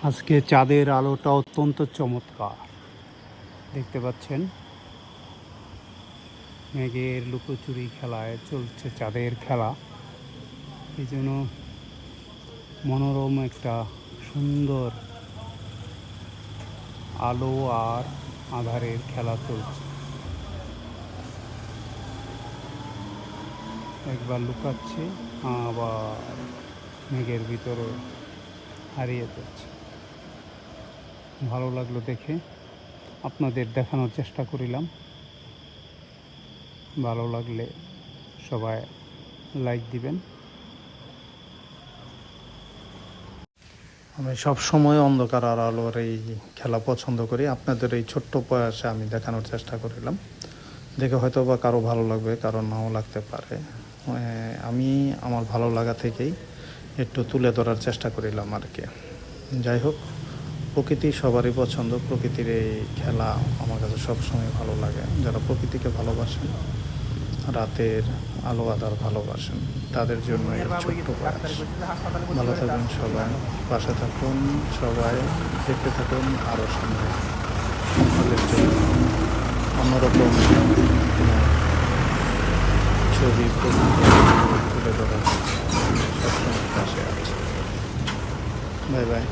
আজকে চাঁদের আলোটা অত্যন্ত চমৎকার দেখতে পাচ্ছেন। মেঘের লুকোচুরি খেলায় চলছে চাঁদের খেলা। এই জন্য মনোরম একটা সুন্দর আলো আর আঁধারের খেলা চলছে। একবার লুকাচ্ছে, আবার মেঘের ভিতরে হারিয়ে যাচ্ছে। ভালো লাগলো দেখে, আপনাদের দেখানোর চেষ্টা করিলাম। ভালো লাগলে সবাই লাইক দিবেন। আমি সবসময় অন্ধকার আর আলোর এই খেলা পছন্দ করি। আপনাদের এই ছোট্ট প্রয়াসে আমি দেখানোর চেষ্টা করিলাম। দেখে হয়তো বা কারো ভালো লাগবে, কারো নাও লাগতে পারে। আমি আমার ভালো লাগা থেকেই একটু তুলে ধরার চেষ্টা করিলাম আর কি। যাই হোক, প্রকৃতি সবারই পছন্দ। প্রকৃতির এই খেলা আমার কাছে সবসময় ভালো লাগে। যারা প্রকৃতিকে ভালোবাসেন, রাতের আলো আঁধার ভালোবাসেন, তাদের জন্য এই ছোট্ট প্রয়াস। ভালো থাকুন সবাই, পাশে থাকুন সবাই, দেখতে থাকুন আরও সামনে আমাদের জন্য অন্যরকম ছবি তুলে ধরা সবসময় পাশে আছে। Bye bye.